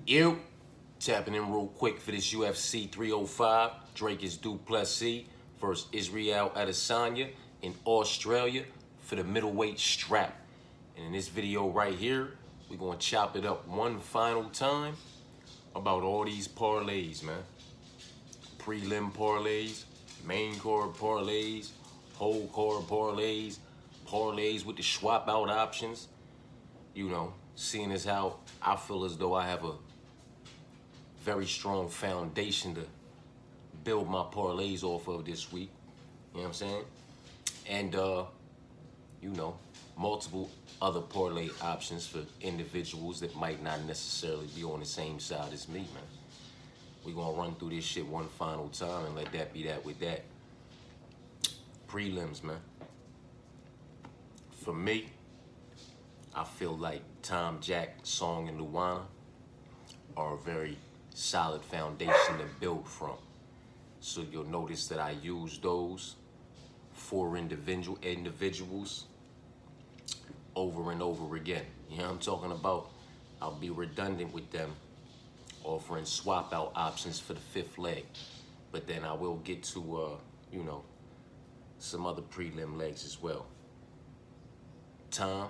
You tapping in real quick for this UFC 305. Dricus Plessis versus Israel Adesanya in Australia for the middleweight strap. And in this video right here, we're gonna chop it up one final time about all these parlays, man. Prelim parlays, main card parlays, whole card parlays, parlays with the swap out options. You know, seeing as how I feel as though I have a very strong foundation to build my parlays off of this week. You know what I'm saying? And, you know, multiple other parlay options for individuals that might not necessarily be on the same side as me, man. We're going to run through this shit one final time and let that be that with that. Prelims, man. For me, I feel like Tom, Jack, Song, and Luana are a very solid foundation to build from. So you'll notice that I use those four individuals over and over again. You know what I'm talking about? I'll be redundant with them, offering swap out options for the fifth leg. But then I will get to, you know, some other prelim legs as well. Tom,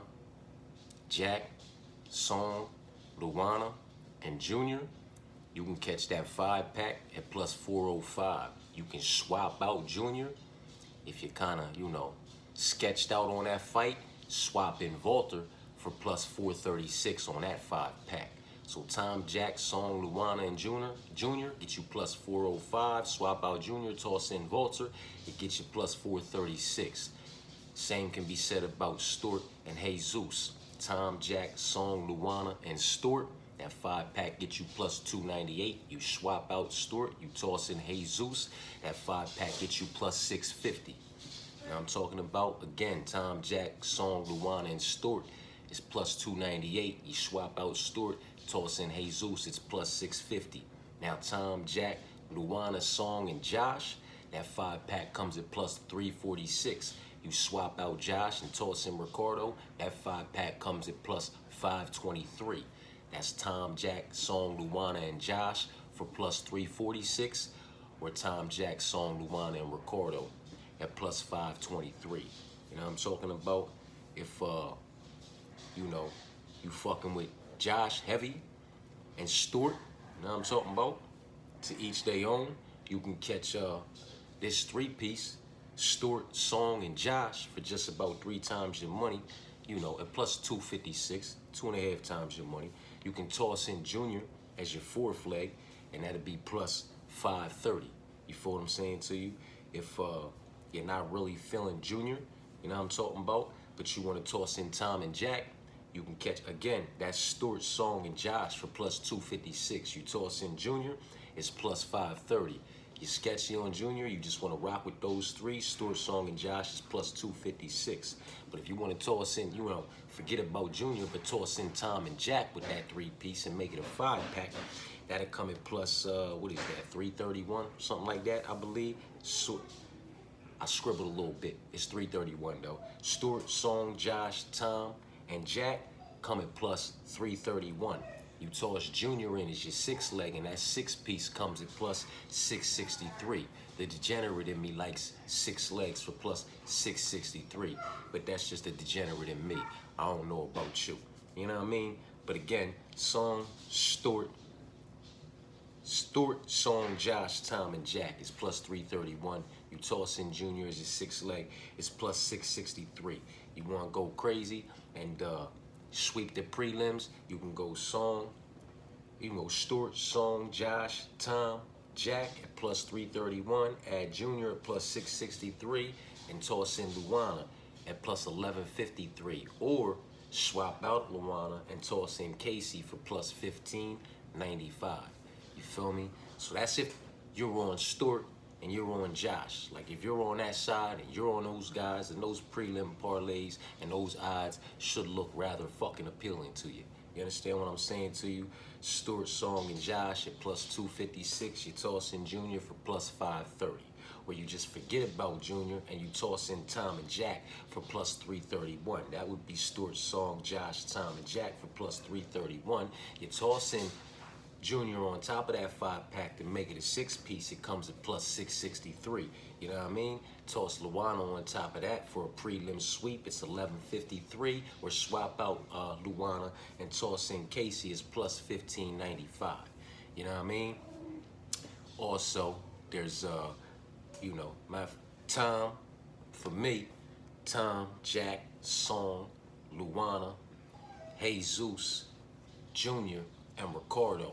Jack, Song, Luana, and Junior, you can catch that 5-pack at plus 405. You can swap out Junior if you're kind of, you know, sketched out on that fight. Swap in Walter for plus 436 on that 5-pack. So Tom, Jack, Song, Luana, and Junior get you plus 405. Swap out Junior, toss in Walter, it gets you plus 436. Same can be said about Stewart and Jesus. Tom, Jack, Song, Luana, and Stewart. That 5-pack gets you plus 298. You swap out Stewart, you toss in Jesus. That 5-pack gets you plus 650. Now I'm talking about, again, Tom, Jack, Song, Luana, and Stewart is plus 298. You swap out Stewart, toss in Jesus, it's plus 650. Now Tom, Jack, Luana, Song, and Josh, that 5-pack comes at plus 346. You swap out Josh and toss in Ricardo, that 5-pack comes at plus 523. That's Tom, Jack, Song, Luana, and Josh for plus 346, or Tom, Jack, Song, Luana, and Ricardo at plus 523. You know what I'm talking about? If, you know, you fucking with Josh heavy and Stewart, you know what I'm talking about? To each their own, you can catch this 3-piece, Stewart, Song, and Josh for just about 3 times your money, you know, at plus 256, 2.5 times your money. You can toss in Junior as your 4th leg, and that'll be plus 530. You feel what I'm saying to you? If you're not really feeling Junior, you know what I'm talking about, but you want to toss in Tom and Jack, you can catch, again, that's Stewart, Song, and Josh for plus 256. You toss in Junior, it's plus 530. You're sketchy on Junior, you just want to rock with those 3, Stewart, Song, and Josh is plus 256. But if you want to toss in, you know, forget about Junior, but toss in Tom and Jack with that 3-piece and make it a 5-pack, that'll come at plus, what is that, 331, something like that, I believe. So, I scribbled a little bit. It's 331 though. Stewart, Song, Josh, Tom, and Jack come at plus 331. You toss Junior in as your 6th leg, and that 6-piece comes at plus 663. The degenerate in me likes 6 legs for plus 663, but that's just a degenerate in me. I don't know about you. You know what I mean? But again, Song, Stewart, Song, Josh, Tom, and Jack is plus 331. You toss in Junior as your 6th leg, it's plus 663. You want to go crazy and sweep the prelims, you can go Song, you can go Stewart, Song, Josh, Tom, Jack at plus 331, add Junior at plus 663, and toss in Luana at plus 1153. Or swap out Luana and toss in Casey for plus 1595. You feel me? So that's if you're on Stewart and you're on Josh. Like if you're on that side and you're on those guys, and those prelim parlays and those odds should look rather fucking appealing to you. You understand what I'm saying to you? Stewart, Song, and Josh at plus 256. You toss in Junior for plus 530. Or you just forget about Junior and you toss in Tom and Jack for plus 331. That would be Stewart, Song, Josh, Tom, and Jack for plus 331. You toss in Junior on top of that 5-pack to make it a 6-piece, it comes at plus 663. You know what I mean? Toss Luana on top of that for a prelim sweep. It's 1153. Or swap out Luana and toss in Casey is plus 1595. You know what I mean? Also, there's you know, my Tom, for me, Tom, Jack, Song, Luana, Jesus, Junior, and Ricardo.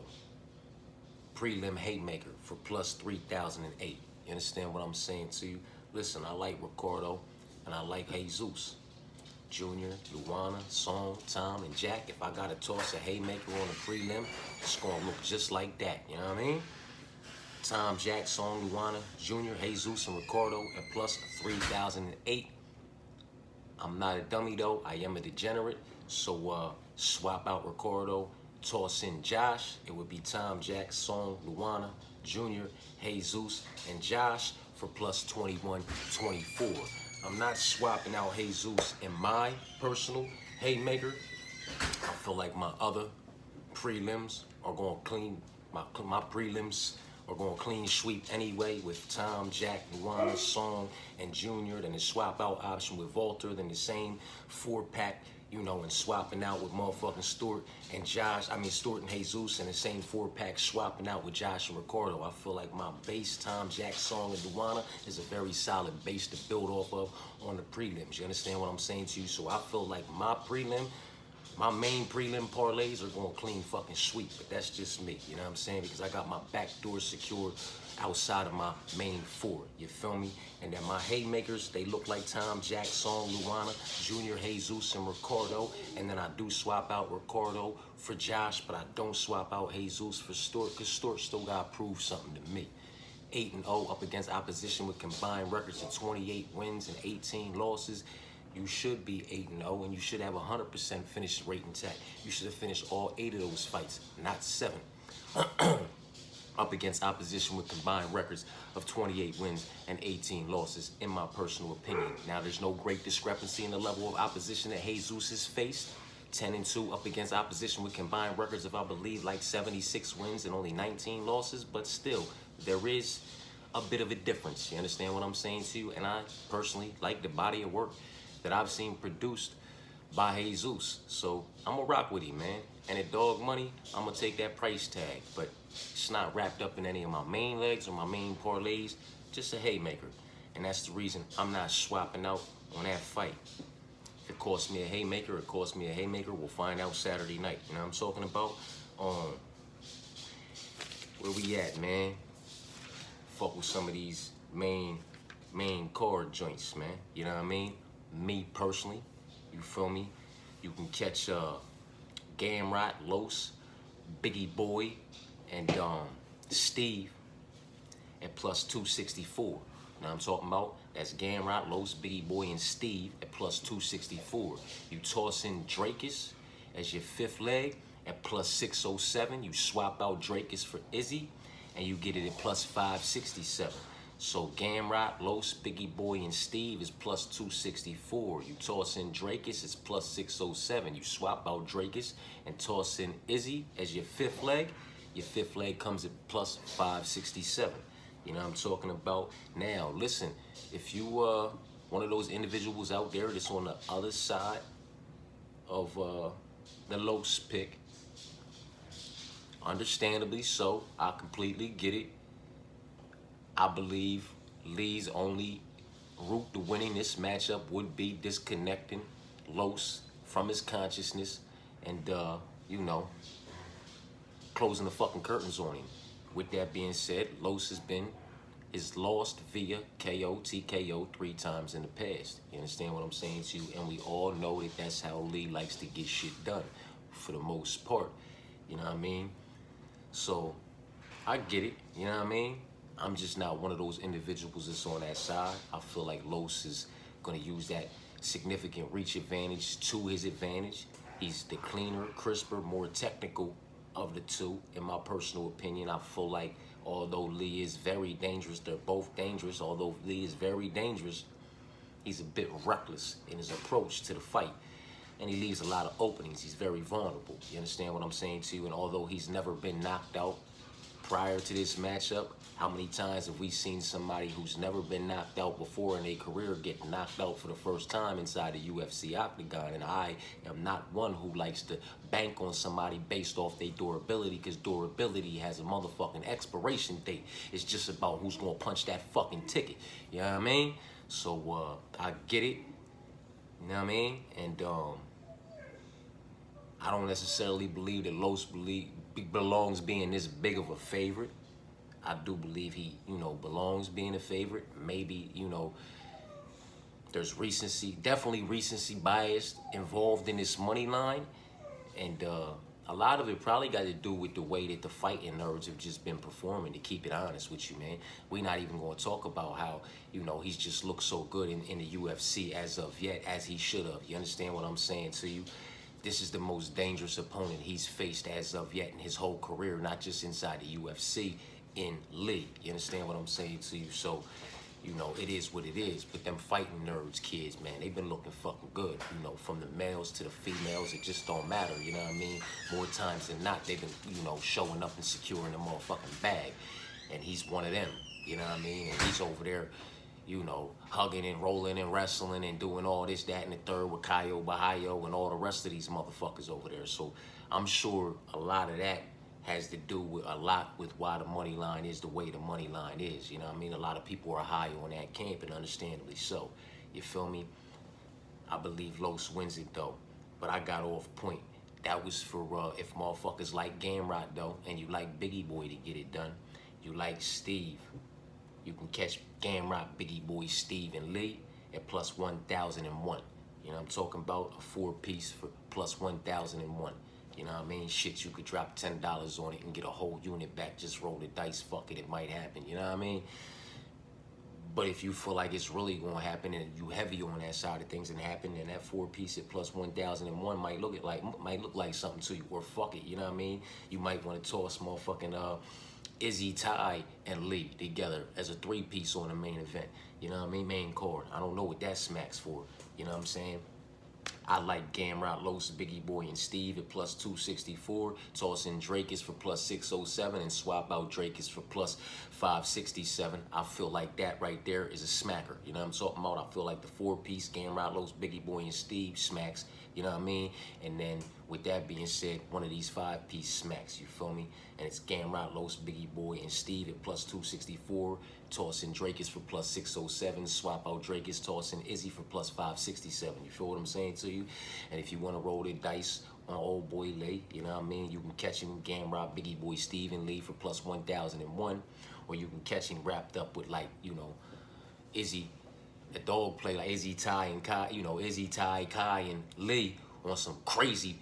Prelim Haymaker for plus 3008. You understand what I'm saying to you? Listen, I like Ricardo and I like Jesus. Junior, Luana, Song, Tom, and Jack. If I gotta toss a haymaker on a prelim, it's gonna look just like that. You know what I mean? Tom, Jack, Song, Luana, Junior, Jesus, and Ricardo at plus 3008. I'm not a dummy though. I am a degenerate. So swap out Ricardo. Toss in Josh, it would be Tom, Jack, Song, Luana, Junior, Jesus, and Josh for plus 2124. I'm not swapping out Jesus in my personal haymaker. I feel like my other prelims are going to clean, my prelims are going to clean sweep anyway with Tom, Jack, Luana, Song, and Junior. Then the swap out option with Walter, then the same 4-pack, you know, and swapping out with motherfucking Stuart and Josh, Stuart and Jesus, and the same 4-pack swapping out with Josh and Ricardo. I feel like my base, Tom, Jack, Song, and Luana is a very solid base to build off of on the prelims. You understand what I'm saying to you? So I feel like my main prelim parlays are going to clean fucking sweep, but that's just me, you know what I'm saying? Because I got my back door secured outside of my main 4, you feel me? And then my haymakers, they look like Tom, Jack, Song, Luana, Junior, Jesus, and Ricardo. And then I do swap out Ricardo for Josh, but I don't swap out Jesus for Stuart, because Stuart still got to prove something to me. 8-0 up against opposition with combined records of 28 wins and 18 losses. You should be 8-0, and you should have 100% finish rate intact. You should have finished all 8 of those fights, not 7. Up against opposition with combined records of 28 wins and 18 losses, in my personal opinion. Now, there's no great discrepancy in the level of opposition that Jesus has faced. 10-2 up against opposition with combined records of, I believe, like 76 wins and only 19 losses. But still, there is a bit of a difference. You understand what I'm saying to you? And I personally like the body of work that I've seen produced by Jesus. So I'm gonna rock with him, man. And at dog money, I'm gonna take that price tag. But it's not wrapped up in any of my main legs or my main parlays, just a haymaker. And that's the reason I'm not swapping out on that fight. If it costs me a haymaker, it costs me a haymaker. We'll find out Saturday night. You know what I'm talking about? Where we at, man? Fuck with some of these main card joints, man. You know what I mean? Me personally, you feel me? You can catch Gamrot, Los, Biggie Boy, and Steve at plus 264. Now I'm talking about, that's Gamrot, Los, Biggie Boy, and Steve at plus 264. You toss in Dricus as your 5th leg at plus 607. You swap out Dricus for Izzy, and you get it at plus 567. So Gamrot, Los, Biggie Boy, and Steve is plus 264. You toss in Dricus, it's plus 607. You swap out Dricus and toss in Izzy as your 5th leg. Your 5th leg comes at plus 567. You know what I'm talking about? Now, listen, if you one of those individuals out there that's on the other side of the Los pick, understandably so, I completely get it. I believe Lee's only route to winning this matchup would be disconnecting Los from his consciousness and, you know, closing the fucking curtains on him. With that being said, Los is lost via KO, TKO 3 times in the past. You understand what I'm saying to you? And we all know that that's how Lee likes to get shit done for the most part. You know what I mean? So, I get it. You know what I mean? I'm just not one of those individuals that's on that side. I feel like Los is going to use that significant reach advantage to his advantage. He's the cleaner, crisper, more technical of the two, in my personal opinion. I feel like although Lee is very dangerous, they're both dangerous. Although Lee is very dangerous, he's a bit reckless in his approach to the fight. and he leaves a lot of openings. He's very vulnerable. You understand what I'm saying to you? And although he's never been knocked out prior to this matchup, how many times have we seen somebody who's never been knocked out before in their career get knocked out for the first time inside the UFC octagon? And I am not one who likes to bank on somebody based off their durability, because durability has a motherfucking expiration date. It's just about who's gonna punch that fucking ticket. You know what I mean? So I get it. You know what I mean? And I don't necessarily believe that Los belongs being this big of a favorite. I do believe he, belongs being a favorite. Maybe, there's recency, definitely recency bias involved in this money line. And a lot of it probably got to do with the way that the fighting nerds have just been performing, to keep it honest with you, man. We're not even going to talk about how, he's just looked so good in the UFC as of yet, as he should have. You understand what I'm saying to you? This is the most dangerous opponent he's faced as of yet in his whole career, not just inside the UFC, in league. You understand what I'm saying to you? So, it is what it is. But them fighting nerds kids, man, they've been looking fucking good. From the males to the females, it just don't matter. You know what I mean? More times than not, they've been, showing up and securing the motherfucking bag. And he's one of them. You know what I mean? And he's over there, hugging and rolling and wrestling and doing all this, that, and the third with Caio Bahayo and all the rest of these motherfuckers over there. So I'm sure a lot of that has to do with why the money line is the way the money line is. You know what I mean? A lot of people are high on that camp, and understandably so. You feel me? I believe Los wins it, though. But I got off point. That was for if motherfuckers like Gamrot, though, and you like Biggie Boy to get it done. You like Steve. You can catch Gamrot, Biggie Boy, Steve, and Lee at plus 1,001. You know what I'm talking about? A 4-piece for plus 1,001. You know what I mean? Shit, you could drop $10 on it and get a whole unit back. Just roll the dice. Fuck it, it might happen. You know what I mean? But if you feel like it's really going to happen and you heavy on that side of things and happen, then that 4-piece at plus 1,001 might look like something to you. Or fuck it, you know what I mean? You might want to toss motherfucking Izzy, Ty, and Lee together as a 3-piece on the main event. You know what I mean? Main card. I don't know what that smacks for. You know what I'm saying? I like Gamrot, Los, Biggie Boy, and Steve at plus 264. Toss in Dricus for plus 607 and swap out Dricus for plus 567. I feel like that right there is a smacker. You know what I'm talking about? I feel like the 4-piece Gamrot, Los, Biggie Boy, and Steve smacks. You know what I mean? And then with that being said, one of these 5-piece smacks. You feel me? And it's Gamrot, Los, Biggie Boy, and Steve at plus 264. Toss in Dricus for plus 607. Swap out Dricus. Toss in Izzy for plus 567. You feel what I'm saying to you? And if you want to roll the dice on old boy Lee, you know what I mean? You can catch him Gamrot, Biggie Boy, Steve, and Lee for plus 1,001. Or you can catch him wrapped up with, like, Izzy, a dog play like Izzy, Ty, and Kai, Izzy, Ty, Kai, and Lee on some crazy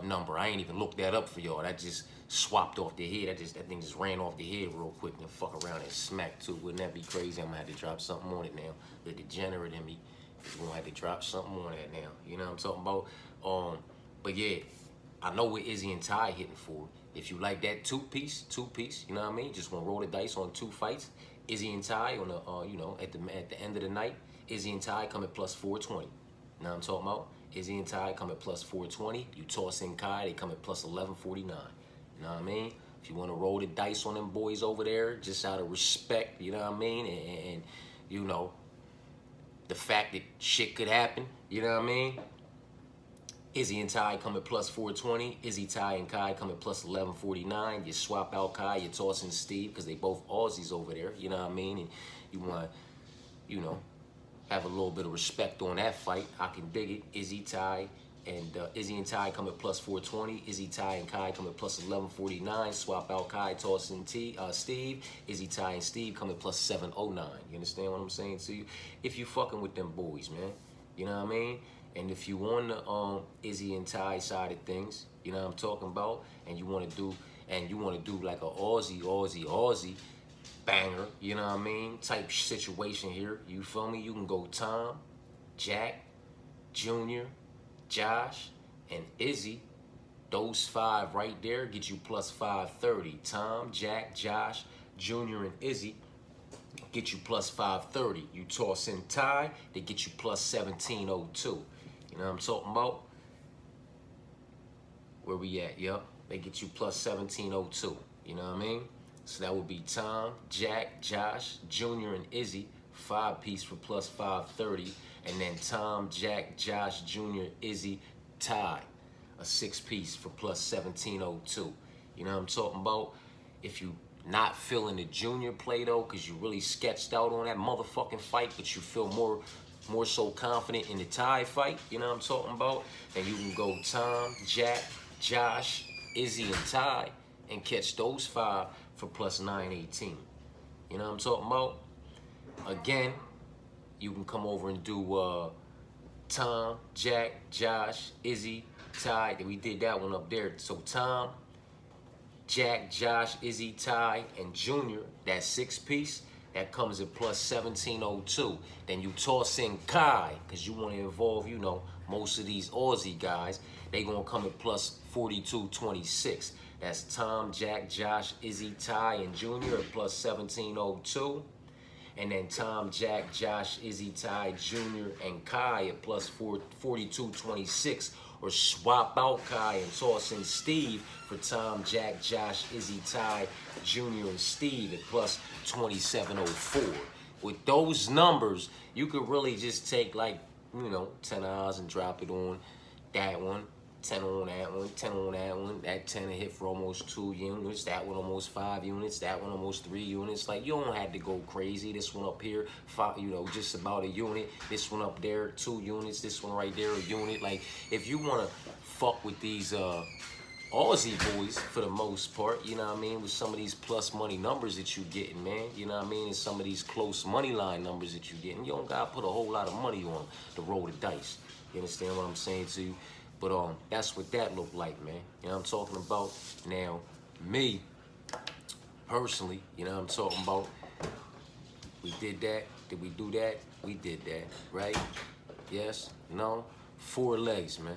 number. I ain't even looked that up for y'all. That just swapped off the head. That thing just ran off the head real quick and fuck around and smack too. Wouldn't that be crazy? I'm gonna have to drop something on it now. The degenerate in me is gonna have to drop something on that now. You know what I'm talking about? But yeah, I know what Izzy and Ty hitting for. If you like that two-piece, you know what I mean? Just gonna roll the dice on 2 fights. Izzy and Ty on the, at the end of the night, Izzy and Ty come at plus 420. You know what I'm talking about? Izzy and Ty come at plus 420. You toss in Kai, they come at plus 1149. You know what I mean? If you want to roll the dice on them boys over there, just out of respect, you know what I mean? And the fact that shit could happen, you know what I mean? Izzy and Ty come at plus 420. Izzy, Ty, and Kai come at plus 1149. You swap out Kai, you toss in Steve, because they both Aussies over there, you know what I mean? And you want to, have a little bit of respect on that fight. I can dig it. Izzy, Ty, and Izzy and Ty come at plus 420. Izzy, Ty, and Kai come at plus 1149. Swap out Kai, toss in Steve. Izzy, Ty, and Steve come at plus 709. You understand what I'm saying to you? If you fucking with them boys, man. You know what I mean? And if you on the Izzy and Ty side of things, you know what I'm talking about, and you want to do like a Aussie banger, you know what I mean, type situation here, you feel me? You can go Tom, Jack, Junior, Josh, and Izzy. Those 5 right there get you plus 530. Tom, Jack, Josh, Junior, and Izzy get you plus 530. You toss in Ty, they get you plus 1702. You know know what I'm talking about? Where we at, yup? They get you plus 1702. You know what I mean? So that would be Tom, Jack, Josh, Junior, and Izzy, 5-piece for plus 530. And then Tom, Jack, Josh, Junior, Izzy, Ty, a 6-piece for plus 1702. You know what I'm talking about? If you not feeling the Junior play though, because you really sketched out on that motherfucking fight, but you feel more so confident in the Ty fight, you know what I'm talking about? And you can go Tom, Jack, Josh, Izzy, and Ty, and catch those 5 for plus 918. You know what I'm talking about? Again, you can come over and do Tom, Jack, Josh, Izzy, Ty. We did that one up there. So Tom, Jack, Josh, Izzy, Ty, and Junior, that 6-piece, that comes at plus 1702. Then you toss in Kai, because you want to involve, you know, most of these Aussie guys. They going to come at plus 4226. That's Tom, Jack, Josh, Izzy, Ty, and Junior at plus 1702. And then Tom, Jack, Josh, Izzy, Ty, Junior, and Kai at plus 4226. Or swap out Kai and toss in Steve for Tom, Jack, Josh, Izzy, Ty, Junior, and Steve at plus 2704. With those numbers, you could really just take like, you know, 10 odds and drop it on that one, 10 on that one, 10 on that one. That 10 will hit for almost 2 units. That one almost 5 units. That one almost 3 units. Like, you don't have to go crazy. This one up here, 5, you know, just about a unit. This one up there, 2 units. This one right there, a unit. Like, if you want to fuck with these Aussie boys for the most part, you know what I mean, with some of these plus money numbers that you getting, man, you know what I mean, and some of these close money line numbers that you getting, you don't gotta put a whole lot of money on to roll the dice. You understand what I'm saying to you? But that's what that looked like, man. You know what I'm talking about? Now, me, personally, you know what I'm talking about? We did that. Did we do that? We did that, right? Yes? No? 4 legs, man.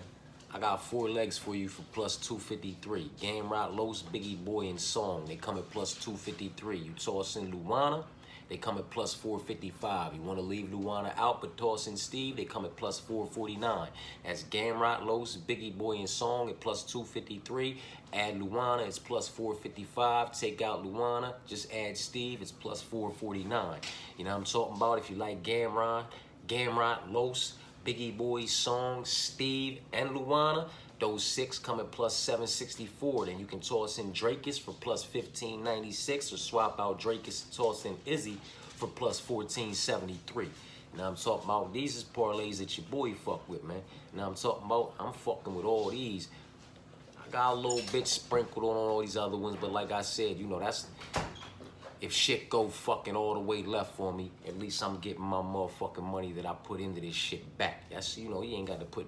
I got 4 legs for you for plus 253. Game Rock, Los, Biggie Boy, and Song. They come at plus 253. You toss in Luana, they come at plus 455. You want to leave Luana out but toss in Steve, they come at plus 449. That's Game Rock, Los, Biggie Boy, and Song at plus 253. Add Luana, it's plus 455. Take out Luana, just add Steve, it's plus 449. You know what I'm talking about? If you like Game Rock, Los, Biggie Boy, Song, Steve, and Luana, those 6 come at plus 764. Then you can toss in Dricus for plus 1596, or swap out Dricus and toss in Izzy for plus 1473. You know what I'm talking about? These is parlays that your boy fuck with, man. You know what I'm talking about? I'm fucking with all these. I got a little bit sprinkled on all these other ones, but like I said, you know, that's... If shit go fucking all the way left for me, at least I'm getting my motherfucking money that I put into this shit back. That's, you know, you ain't got to put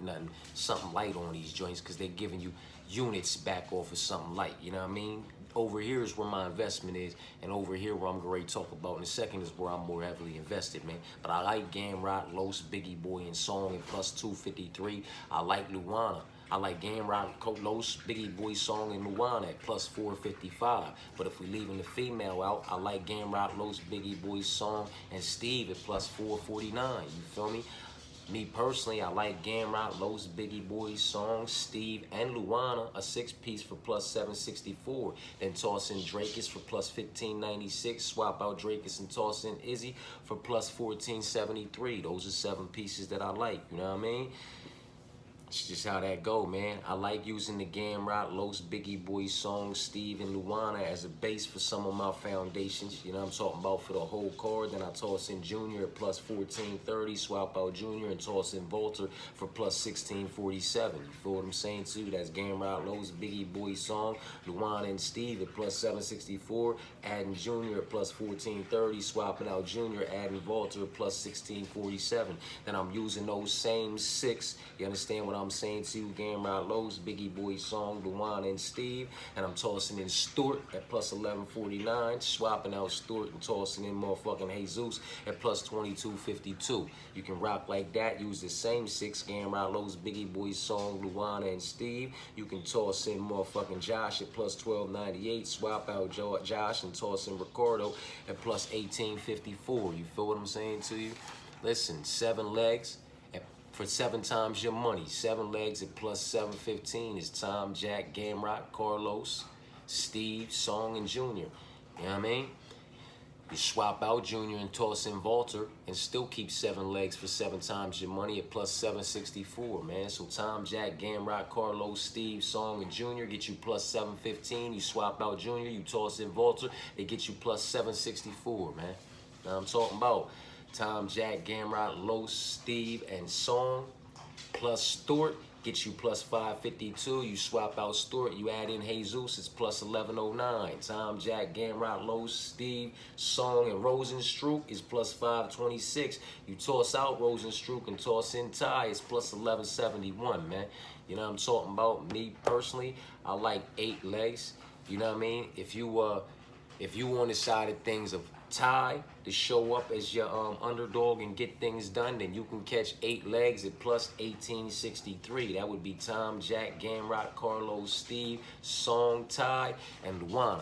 something light on these joints, because they're giving you units back off of something light, you know what I mean? Over here is where my investment is, and over here where I'm going to talk about in a second is where I'm more heavily invested, man. But I like Game Rock, Los, Biggie Boy, and Song at plus 253. I like Luana. I like Game Rock, Los, Biggie Boy, Song, and Luana at plus 455. But if we leaving the female out, I like Game Rock, Los, Biggie Boy, Song, and Steve at plus 449. You feel me? Me personally, I like Game Rock, Los, Biggie Boy, Song, Steve, and Luana, a 6-piece for plus 764. Then toss in Dricus for plus 1596. Swap out Dricus and toss in Izzy for plus 1473. Those are 7 pieces that I like, you know what I mean? It's just how that go, man. I like using the Game Rock, Los, Biggie Boy, Song, Steve, and Luana as a base for some of my foundations. You know what I'm talking about, for the whole card. Then I toss in Junior at plus 1430, swap out Junior and toss in Volter for plus 1647. You feel what I'm saying too? That's Game Rock, Los, Biggie Boy, Song, Luana, and Steve at plus 764, adding Junior at plus 1430, swapping out Junior, adding Volter at plus 1647. Then I'm using those same 6, you understand what I'm saying to you? Game Rock, Los, Biggie Boy, Song, Luana, and Steve. And I'm tossing in Stewart at plus 1149, swapping out Stewart and tossing in motherfucking Jesus at plus 2252. You can rock like that, use the same 6, Game Rock, Los, Biggie Boy, Song, Luana, and Steve. You can toss in motherfucking Josh at plus 1298, swap out Josh and toss in Ricardo at plus 1854. You feel what I'm saying to you? Listen, 7 legs for 7 times your money. 7 legs at plus 715 is Tom, Jack, Gamrot, Carlos, Steve, Song, and Junior. You know what I mean? You swap out Junior and toss in Walter and still keep 7 legs for 7 times your money at plus 764, man. So Tom, Jack, Gamrot, Carlos, Steve, Song, and Junior get you plus 715. You swap out Junior, you toss in Walter, they get you plus 764, man. Now I'm talking about Tom, Jack, Gamrot, Los, Steve, and Song plus Stewart gets you plus 552. You swap out Stewart, you add in Jesus, it's plus 1109. Tom, Jack, Gamrot, Los, Steve, Song, and Rosenstruck is plus 526. You toss out Rosenstruck and toss in Ty, it's plus 1171, man. You know what I'm talking about? Me personally, I like 8 legs. You know what I mean? If you on the side of things of Ty to show up as your underdog and get things done, then you can catch 8 legs at plus 1863. That would be Tom, Jack, Gamrot, Carlos, Steve, Song, Ty, and Luana.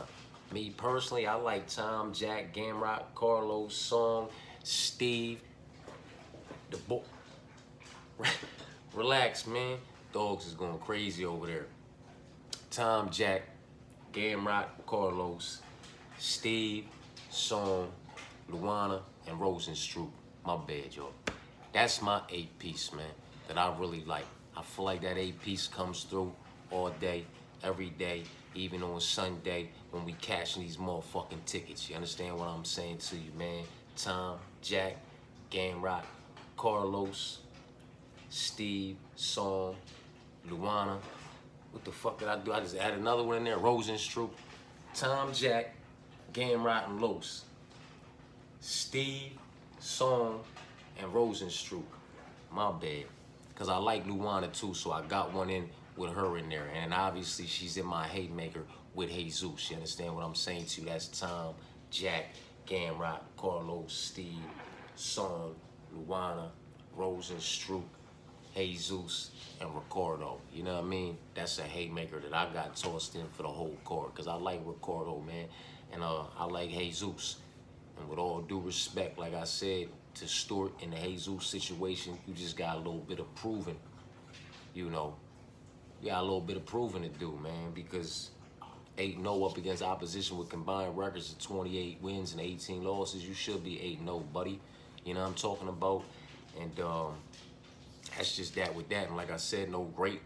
Me personally, I like Tom, Jack, Gamrot, Carlos, Song, Steve. The boy. Relax, man. Dogs is going crazy over there. Tom, Jack, Gamrot, Carlos, Steve, Song, Luana, and Rosenstruck. My bad, y'all. That's my 8-piece, man, that I really like. I feel like that 8-piece comes through all day, every day, even on Sunday when we cashing these motherfucking tickets. You understand what I'm saying to you, man? Tom, Jack, Gamrot, Carlos, Steve, Song, Luana. What the fuck did I do? I just added another one in there. Rosenstruck, Tom, Jack, Gamrot, and Los. Steve, Song, and Rosenstruck. My bad. Because I like Luana too, so I got one in with her in there. And obviously she's in my haymaker with Jesus. You understand what I'm saying to you? That's Tom, Jack, Gamrot, Carlos, Steve, Song, Luana, Rosenstruck, Jesus, and Ricardo. You know what I mean? That's a haymaker that I got tossed in for the whole card. Because I like Ricardo, man. And I like Jesus. And with all due respect, like I said, to Stewart in the Jesus situation, you just got a little bit of proving, you know. You got a little bit of proving to do, man, because 8-0 up against opposition with combined records of 28 wins and 18 losses, you should be 8-0, buddy. You know what I'm talking about? And that's just that with that. And like I said, no great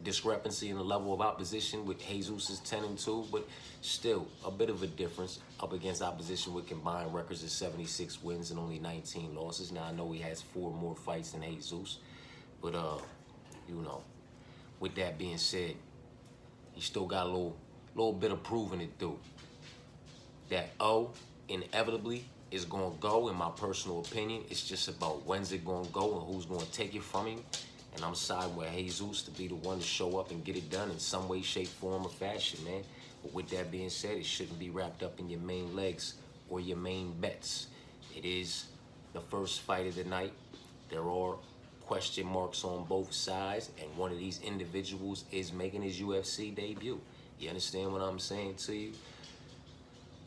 discrepancy in the level of opposition with Jesus is 10-2, but still a bit of a difference up against opposition with combined records of 76 wins and only 19 losses. Now I know he has 4 more fights than Jesus, but you know, with that being said, he still got a little bit of proving to do. That inevitably is gonna go, in my personal opinion. It's just about when's it gonna go and who's gonna take it from him. And I'm siding with Jesus to be the one to show up and get it done in some way, shape, form, or fashion, man. But with that being said, it shouldn't be wrapped up in your main legs or your main bets. It is the first fight of the night. There are question marks on both sides, and one of these individuals is making his UFC debut. You understand what I'm saying to you?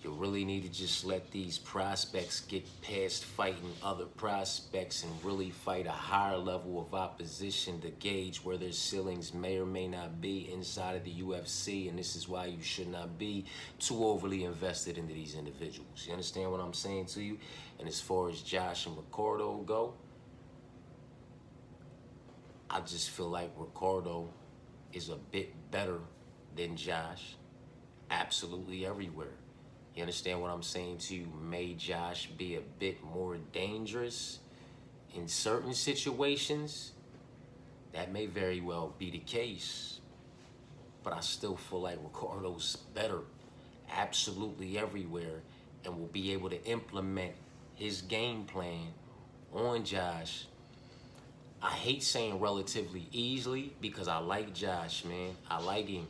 You really need to just let these prospects get past fighting other prospects and really fight a higher level of opposition to gauge where their ceilings may or may not be inside of the UFC. And this is why you should not be too overly invested into these individuals. You understand what I'm saying to you? And as far as Josh and Ricardo go, I just feel like Ricardo is a bit better than Josh absolutely everywhere. You understand what I'm saying to you? May Josh be a bit more dangerous in certain situations? That may very well be the case. But I still feel like Ricardo's better absolutely everywhere and will be able to implement his game plan on Josh. I hate saying relatively easily because I like Josh, man. I like him.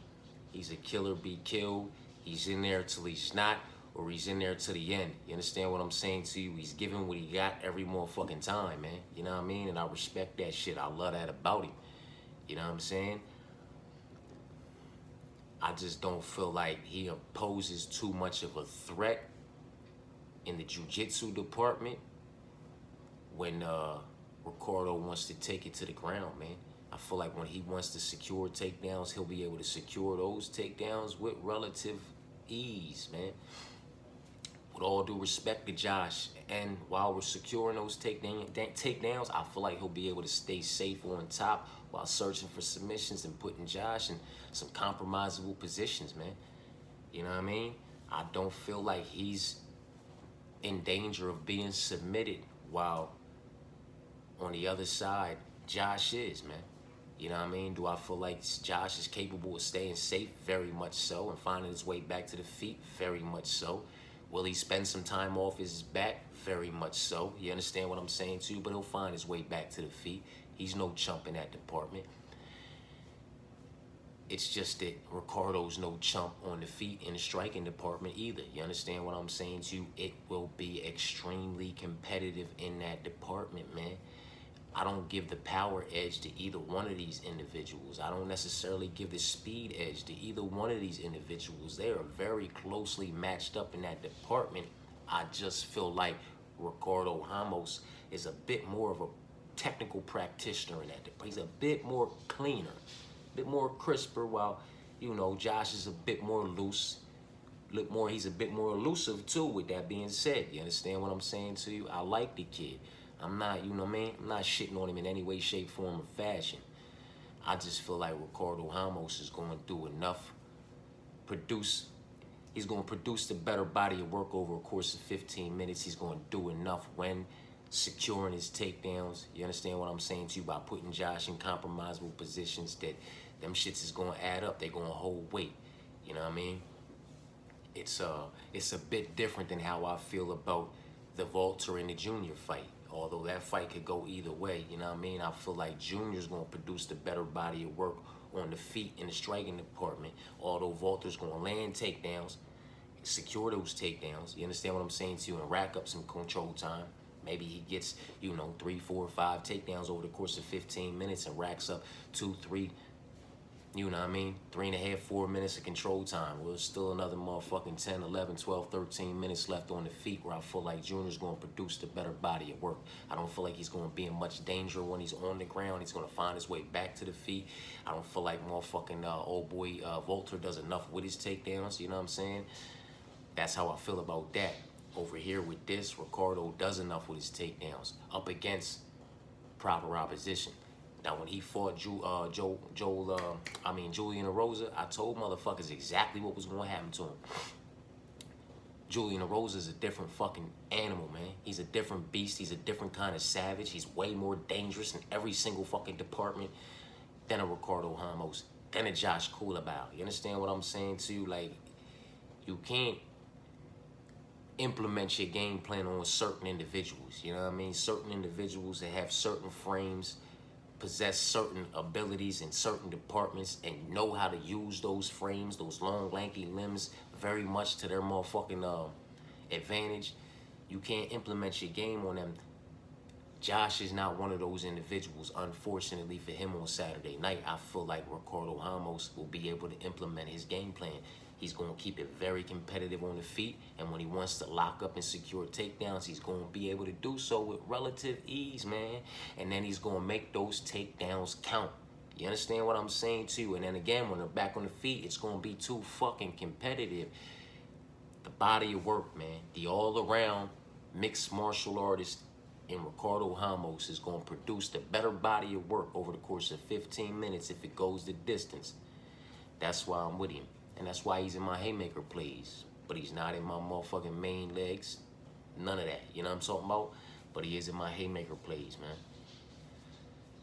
He's a killer, be killed. He's in there till he's not, or he's in there to the end. You understand what I'm saying to you? He's giving what he got every motherfucking time, man. You know what I mean? And I respect that shit. I love that about him. You know what I'm saying? I just don't feel like he poses too much of a threat in the jiu-jitsu department when Ricardo wants to take it to the ground, man. I feel like when he wants to secure takedowns, he'll be able to secure those takedowns with relative ease, man. With all due respect to Josh, and while we're securing those takedowns, I feel like he'll be able to stay safe on top while searching for submissions and putting Josh in some compromisable positions, man. You know what I mean? I don't feel like he's in danger of being submitted while on the other side, Josh is, man. You know what I mean? Do I feel like Josh is capable of staying safe? Very much so. And finding his way back to the feet? Very much so. Will he spend some time off his back? Very much so. You understand what I'm saying to you? But he'll find his way back to the feet. He's no chump in that department. It's just that Ricardo's no chump on the feet in the striking department either. You understand what I'm saying to you? It will be extremely competitive in that department, man. I don't give the power edge to either one of these individuals. I don't necessarily give the speed edge to either one of these individuals. They are very closely matched up in that department. I just feel like Ricardo Ramos is a bit more of a technical practitioner in that department. He's a bit more cleaner, a bit more crisper, while, you know, Josh is a bit more loose. He's a bit more elusive too, with that being said. You understand what I'm saying to you? I like the kid. I'm not, you know what I mean? I'm not shitting on him in any way, shape, form, or fashion. I just feel like Ricardo Ramos is going to do enough, he's going to produce the better body of work over a course of 15 minutes. He's going to do enough when securing his takedowns. You understand what I'm saying to you? By putting Josh in compromisable positions, that them shits is going to add up. They're going to hold weight. You know what I mean? It's a bit different than how I feel about the Walter and the Junior fight. Although that fight could go either way, you know what I mean? I feel like Junior's going to produce the better body of work on the feet in the striking department. Although Walter's going to land takedowns, secure those takedowns. You understand what I'm saying to you? And rack up some control time. Maybe he gets, you know, 3, 4, 5 takedowns over the course of 15 minutes and racks up 2, 3, you know what I mean? 3.5, 4 minutes of control time. Well, there's still another motherfucking 10, 11, 12, 13 minutes left on the feet where I feel like Junior's going to produce the better body of work. I don't feel like he's going to be in much danger when he's on the ground. He's going to find his way back to the feet. I don't feel like motherfucking old boy Walter does enough with his takedowns. You know what I'm saying? That's how I feel about that. Over here with this, Ricardo does enough with his takedowns up against proper opposition. Now, when he fought Julian Erosa, I told motherfuckers exactly what was going to happen to him. Julian Erosa is a different fucking animal, man. He's a different beast. He's a different kind of savage. He's way more dangerous in every single fucking department than a Ricardo Ramos, than a Josh Culibao. You understand what I'm saying to you? Like, you can't implement your game plan on certain individuals. You know what I mean? Certain individuals that have certain frames, possess certain abilities in certain departments, and know how to use those frames, those long, lanky limbs, very much to their motherfucking advantage. You can't implement your game on them. Josh is not one of those individuals. Unfortunately for him on Saturday night, I feel like Ricardo Ramos will be able to implement his game plan. He's going to keep it very competitive on the feet, and when he wants to lock up and secure takedowns, he's going to be able to do so with relative ease, man. And then he's going to make those takedowns count. You understand what I'm saying to you? And then again, when they're back on the feet, it's going to be too fucking competitive. The body of work, man, the all-around mixed martial artist in Ricardo Ramos is going to produce the better body of work over the course of 15 minutes if it goes the distance. That's why I'm with him. And that's why he's in my haymaker plays. But he's not in my motherfucking main legs. None of that. You know what I'm talking about? But he is in my haymaker plays, man.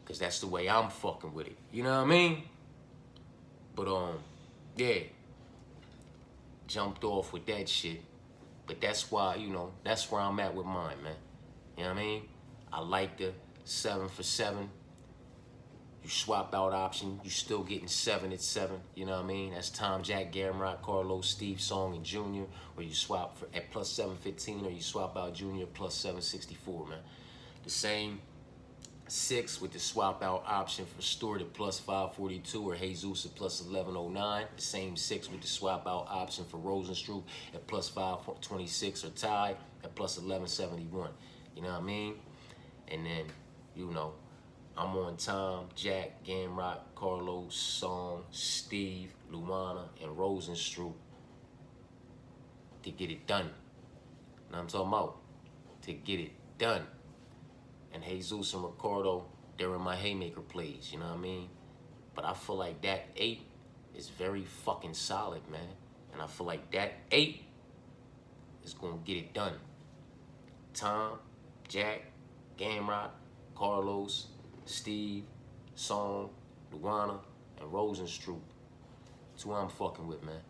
Because that's the way I'm fucking with it. You know what I mean? But, yeah. Jumped off with that shit. But that's why, you know, that's where I'm at with mine, man. You know what I mean? I like the 7 for 7. You swap out option, you still getting 7 at 7. You know what I mean? That's Tom, Jack, Gamrot, Carlos, Steve, Song, and Junior. Or you swap at plus 715, or you swap out Junior plus 764, man. The same 6 with the swap out option for Stewart at plus 542, or Jesus at plus 1109. The same 6 with the swap out option for Rosenstruck at plus 526, or Ty at plus 1171. You know what I mean? And then, you know, I'm on Tom, Jack, Gamrot, Carlos, Song, Steve, Luana, and Rosenstruck to get it done. Know what I'm talking about? To get it done. And Jesus and Ricardo, they're in my haymaker plays, you know what I mean? But I feel like that 8 is very fucking solid, man. And I feel like that 8 is gonna get it done. Tom, Jack, Gamrot, Carlos, Steve, Song, Luana, and Rosenstruck. That's who I'm fucking with, man.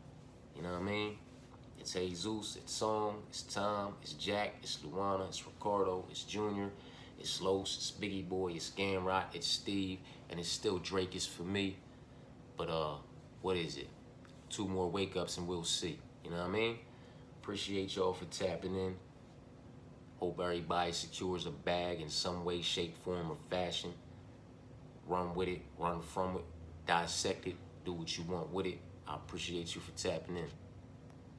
You know what I mean? It's Jesus, it's Song, it's Tom, it's Jack, it's Luana, it's Ricardo, it's Junior, it's Los, it's Biggie Boy, it's Gamrot, it's Steve, and it's still Dricus for me. But what is it? 2 more wake ups and we'll see. You know what I mean? Appreciate y'all for tapping in. Hope everybody secures a bag in some way, shape, form, or fashion. Run with it, run from it, dissect it, do what you want with it. I appreciate you for tapping in.